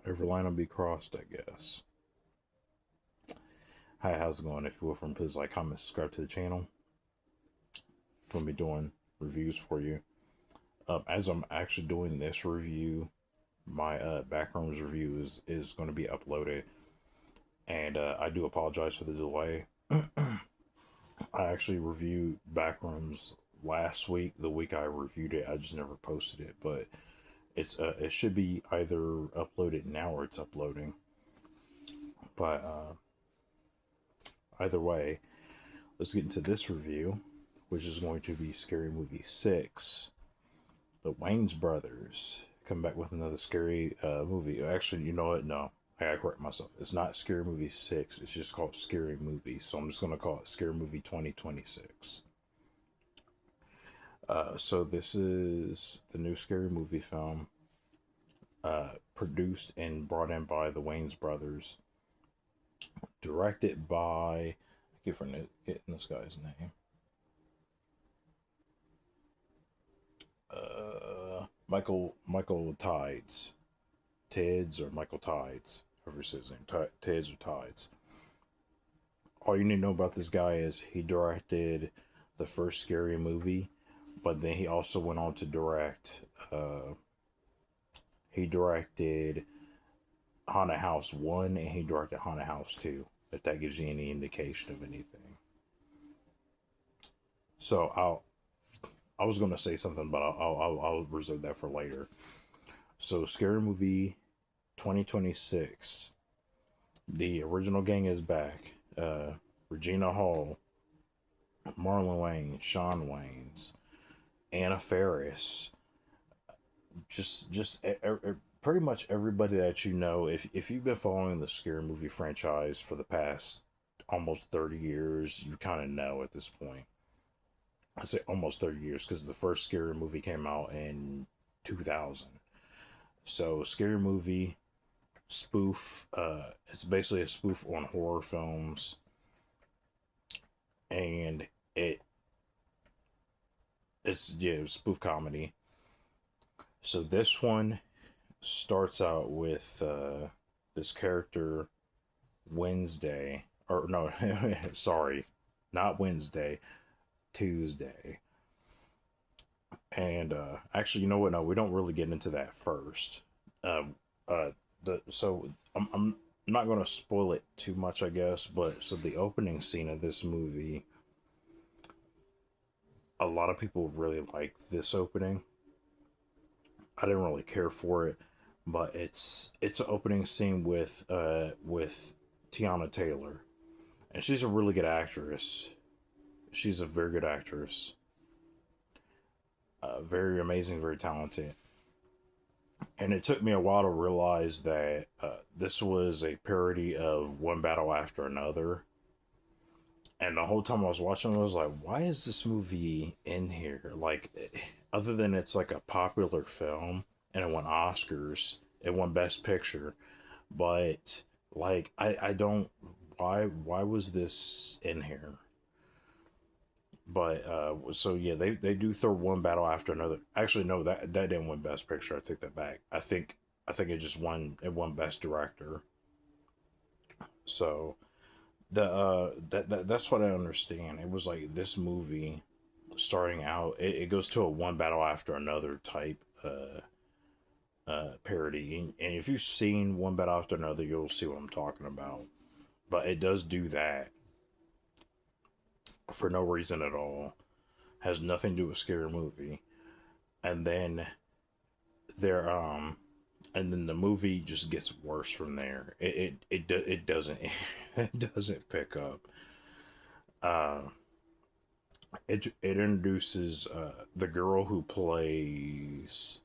Every line will be crossed, I guess. Hi, how's it going? If you will, from please like, comment, subscribe to the channel. I'm gonna be doing reviews for you. As I'm actually doing this review, my backrooms review is going to be uploaded, and I do apologize for the delay. I actually reviewed backrooms last week. The week I reviewed it, I just never posted it, but it should be either uploaded now or it's uploading. But either way, let's get into this review, which is going to be Scary Movie 6. The Wayans Brothers come back with another scary movie. Actually, you know what? No, I gotta correct myself. It's not Scary Movie 6, it's just called Scary Movie. So I'm just gonna call it Scary Movie 2026. So this is the new Scary Movie film, produced and brought in by the Wayans Brothers, directed by, I keep forgetting this guy's name. Michael Tides, Tids or Michael Tides, whoever says his name, Tids or Tides. All you need to know about this guy is he directed the first Scary Movie, but then he also went on to direct. He directed Haunted House 1 and he directed Haunted House 2. If that gives you any indication of anything. So I was gonna say something, but I'll reserve that for later. So Scary Movie 2026. The original gang is back. Regina Hall, Marlon Wayans, Shawn Wayans, Anna Faris, just pretty much everybody that you know. If you've been following the Scary Movie franchise for the past almost 30 years, you kind of know at this point. I say almost 30 years because the first Scary Movie came out in 2000. So Scary Movie spoof. It's basically a spoof on horror films, and it's yeah, spoof comedy. So this one starts out with this character Wednesday, or no, sorry, not Wednesday, Tuesday. And actually, you know what? No, we don't really get into that first. Uh, so I'm not going to spoil it too much, I guess. But so the opening scene of this movie, a lot of people really like this opening. I didn't really care for it, but it's an opening scene with Tiana Taylor, and she's a really good actress. She's a very good actress, very amazing, very talented. And it took me a while to realize that this was a parody of One Battle After Another. And the whole time I was watching, I was like, "Why is this movie in here?" Like, other than it's like a popular film and it won Oscars, it won Best Picture, but like, I don't. Why was this in here? But so yeah, they do throw One Battle After Another. Actually, no, that didn't win Best Picture. I take that back. I think it won Best Director. So that's what I understand. It was like this movie starting out. It goes to a One Battle After Another type parody, and if you've seen One Battle After Another, you'll see what I'm talking about. But it does do that for no reason at all. Has nothing to do with Scary Movie, and then there and then the movie just gets worse from there. It doesn't it doesn't pick up. Uh, it introduces the girl who plays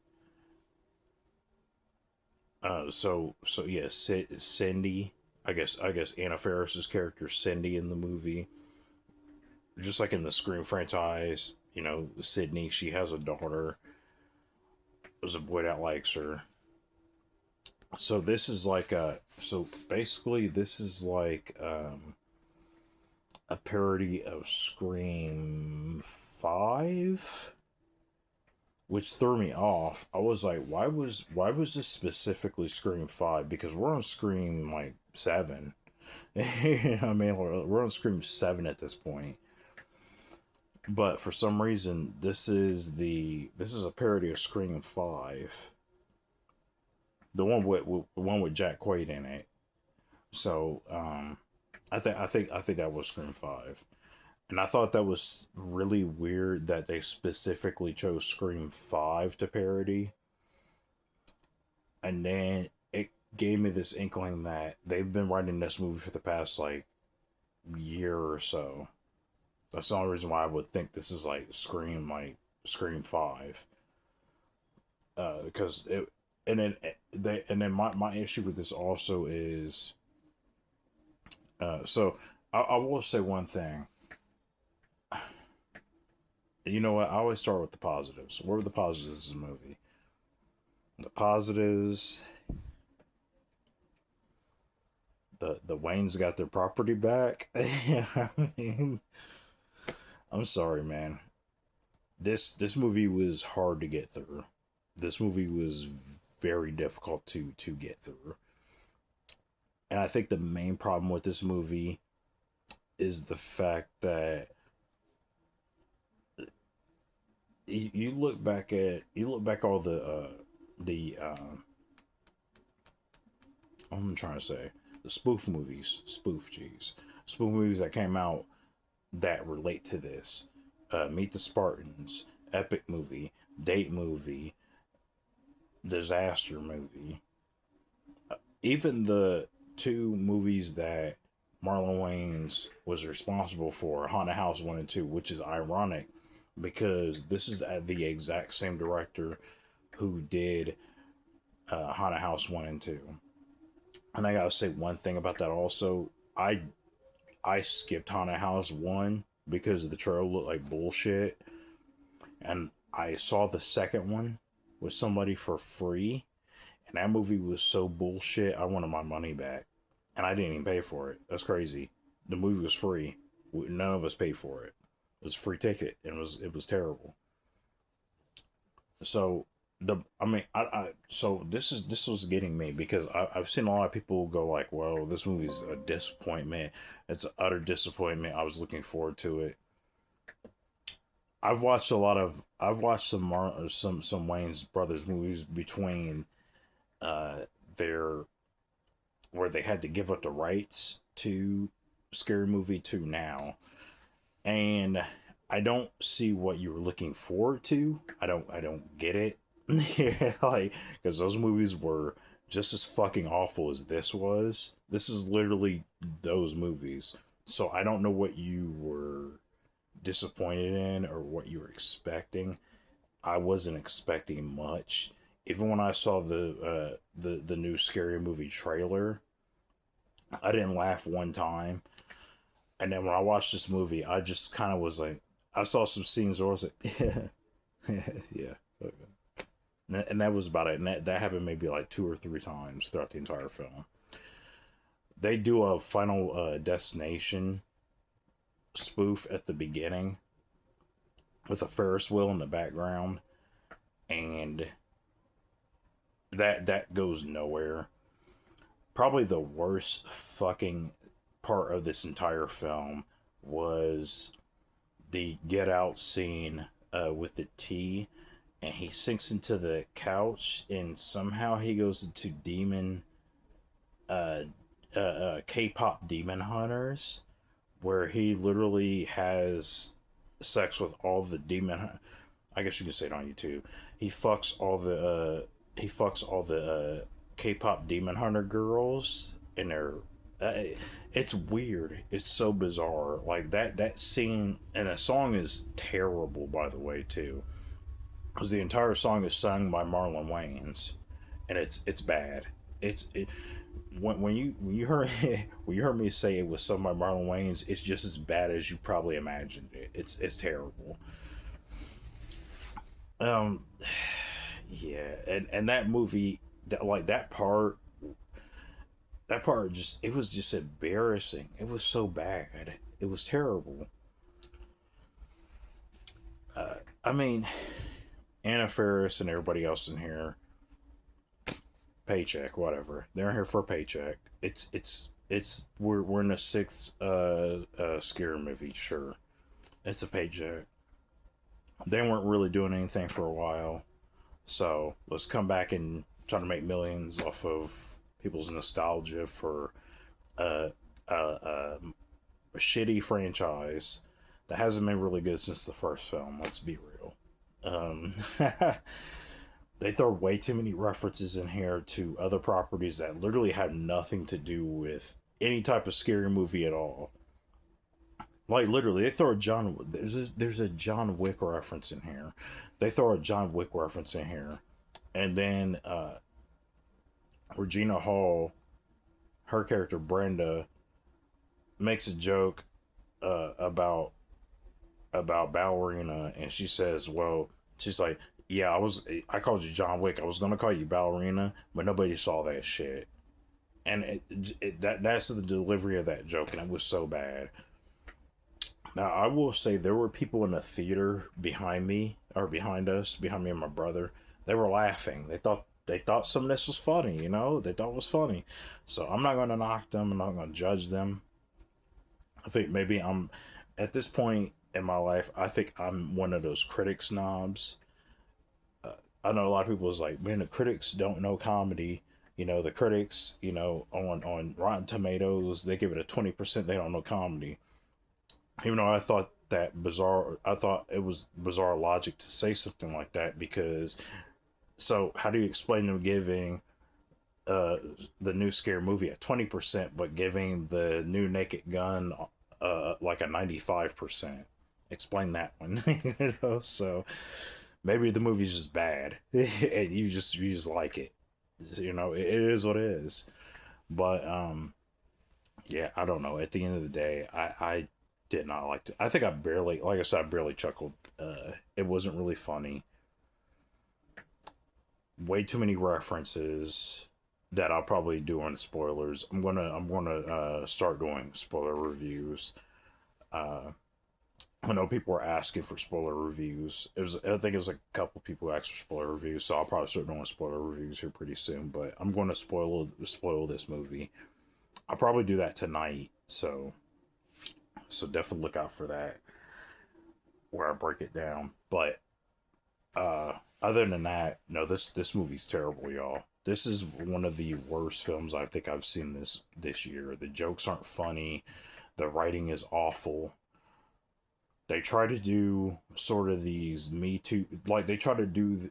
so yeah, Cindy. I guess Anna Faris's character Cindy in the movie, just like in the Scream franchise. You know, Sydney. She has a daughter. There's a boy that likes her. So this is like a so basically this is like a parody of Scream 5, which threw me off. I was like, why was this specifically Scream 5? Because we're on Scream like 7. I mean, we're on Scream 7 at this point. But for some reason, this is a parody of Scream 5, the one with Jack Quaid in it. So I think that was Scream 5. And I thought that was really weird that they specifically chose Scream 5 to parody. And then it gave me this inkling that they've been writing this movie for the past like year or so. That's the only reason why I would think this is like Scream 5. Because it and then my issue with this also is so I will say one thing. You know what? I always start with the positives. What were the positives of this movie? The positives, the Waynes got their property back. I mean, I'm sorry, man. This movie was hard to get through. This movie was very difficult to get through. And I think the main problem with this movie is the fact that you look back all the I'm trying to say the spoof movies that came out that relate to this. Meet the Spartans, epic movie, date movie, disaster movie. Even the two movies that Marlon Wayans was responsible for, Haunted House 1 and 2, which is ironic because this is the exact same director who did Haunted House 1 and 2. And I gotta say one thing about that also. I skipped Haunted House 1 because the trailer looked like bullshit. And I saw the second one with somebody for free. And that movie was so bullshit, I wanted my money back. And I didn't even pay for it. That's crazy. The movie was free. None of us paid for it. It was a free ticket, and it was terrible. So I mean so this was getting me because I've seen a lot of people go like, well, this movie's a disappointment. It's an utter disappointment. I was looking forward to it. I've watched some Wayne's brothers movies between uh their where they had to give up the rights to Scary Movie 2 now. And I don't see what you were looking forward to. I don't get it. Yeah, like because those movies were just as fucking awful as this was. This is literally those movies. So I don't know what you were disappointed in or what you were expecting. I wasn't expecting much. Even when I saw the new Scary Movie trailer, I didn't laugh one time. And then when I watched this movie, I just kind of was like, I saw some scenes where I was like, yeah, yeah. And that was about it. And that happened maybe like two or three times throughout the entire film. They do a Final Destination spoof at the beginning with a Ferris wheel in the background, and that goes nowhere. Probably the worst fucking part of this entire film was the get out scene with the tea, and he sinks into the couch, and somehow he goes into uh, K-pop demon hunters, where he literally has sex with all the I guess you can say it on YouTube. He fucks all the K-pop demon hunter girls, and they're it's weird. It's so bizarre. Like that scene, and the song is terrible, by the way, too, because the entire song is sung by Marlon Wayans, and it's bad. It when you heard me say it was sung by Marlon Wayans, it's just as bad as you probably imagined it. It's terrible. Um, yeah, and that movie, that part just it was just embarrassing. It was so bad. It was terrible. I mean, Anna Faris and everybody else in here, paycheck, whatever. They're here for a paycheck. We're in the sixth scary movie, sure. It's a paycheck. They weren't really doing anything for a while, so let's come back and try to make millions off of people's nostalgia for uh, a shitty franchise that hasn't been really good since the first film. Let's be real. Um, they throw way too many references in here to other properties that literally have nothing to do with any type of scary movie at all. Like literally, they throw a there's a John Wick reference in here. They throw a John Wick reference in here, and then Regina Hall, her character Brenda, makes a joke about ballerina, and she says, "Well, she's like, yeah, I called you John Wick. I was gonna call you ballerina, but nobody saw that shit." And that's the delivery of that joke, and it was so bad. Now, I will say there were people in the theater behind me, or behind us, behind me and my brother. They were laughing. They thought some of this was funny, you know? They thought it was funny. So I'm not going to knock them. I'm not going to judge them. I think maybe I'm, at this point in my life, I think I'm one of those critic snobs. I know a lot of people is like, man, the critics don't know comedy. You know, the critics, on Rotten Tomatoes, they give it a 20%. They don't know comedy. Even though I thought it was bizarre logic to say something like that, because so how do you explain them giving uh the new scare movie at 20% but giving the new Naked Gun like a 95%? Explain that one. So maybe the movie's just bad and you just like it. It is what it is. But yeah, I don't know. At the end of the day, I did not like it. I think like I said, I barely chuckled. It wasn't really funny. Way too many references that I'll probably do on spoilers. I'm gonna start doing spoiler reviews. Uh, I know people were asking for spoiler reviews. I think it was like a couple people who asked for spoiler reviews, so I'll probably start doing spoiler reviews here pretty soon. But I'm going to spoil this movie. I'll probably do that tonight. So definitely look out for that where I break it down. But other than that, no, this movie's terrible, y'all. This is one of the worst films I think I've seen this year. The jokes aren't funny. The writing is awful. They try to do sort of these Me Too, like they try to do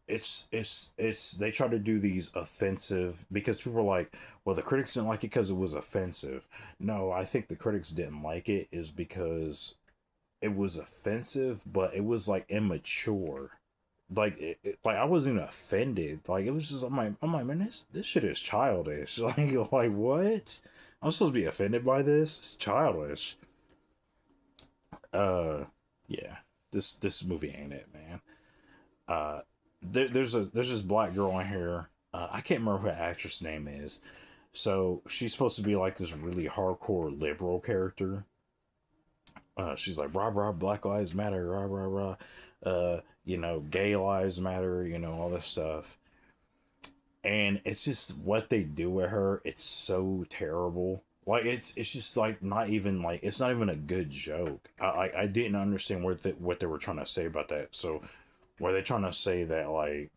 they try to do these offensive, because people are like, well, the critics didn't like it because it was offensive. No, I think the critics didn't like it is because it was offensive, but it was like immature. Like like I wasn't even offended. Like it was just I'm like, man, this shit is childish. Like what? I'm supposed to be offended by this? It's childish. Uh, yeah. This movie ain't it, man. Uh, there's this black girl in here. I can't remember who the actress name is. So she's supposed to be like this really hardcore liberal character. She's like rah rah Black Lives Matter, rah rah rah. Gay lives matter. All this stuff. And it's just what they do with her. It's so terrible. Like it's just like not even like it's not even a good joke. I didn't understand what they were trying to say about that. So were they trying to say that like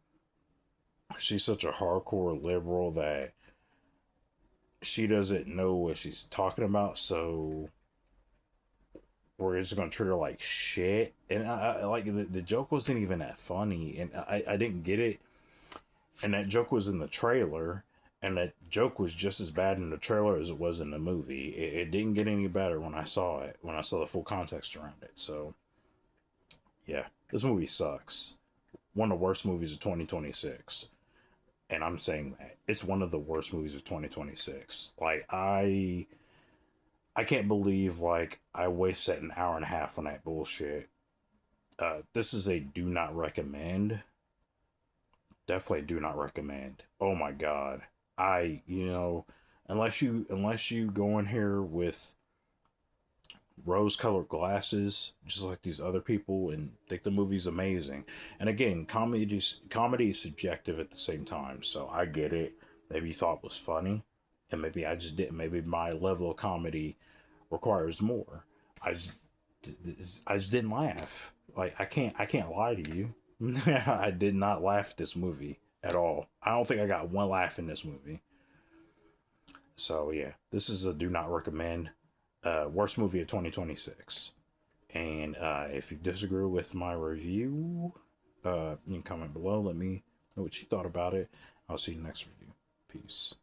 she's such a hardcore liberal that she doesn't know what she's talking about, so we're just gonna treat her like shit? And I like the joke wasn't even that funny, and I didn't get it. And that joke was in the trailer, and that joke was just as bad in the trailer as it was in the movie. It didn't get any better when I saw it, when I saw the full context around it. So yeah, this movie sucks. One of the worst movies of 2026. And I'm saying that it's one of the worst movies of 2026. Like I can't believe like I wasted an hour and a half on that bullshit. This is a do not recommend. Definitely do not recommend. Oh my god. Unless you go in here with rose-colored glasses, just like these other people, and think the movie's amazing. And again, comedy is subjective at the same time, so I get it. Maybe you thought it was funny, and maybe I just didn't. Maybe my level of comedy requires more. I just, I just didn't laugh. Like I can't lie to you. I did not laugh at this movie at all. I don't think I got one laugh in this movie. So yeah, this is a do not recommend. Worst movie of 2026. And if you disagree with my review, you can comment below. Let me know what you thought about it. I'll see you next review. Peace.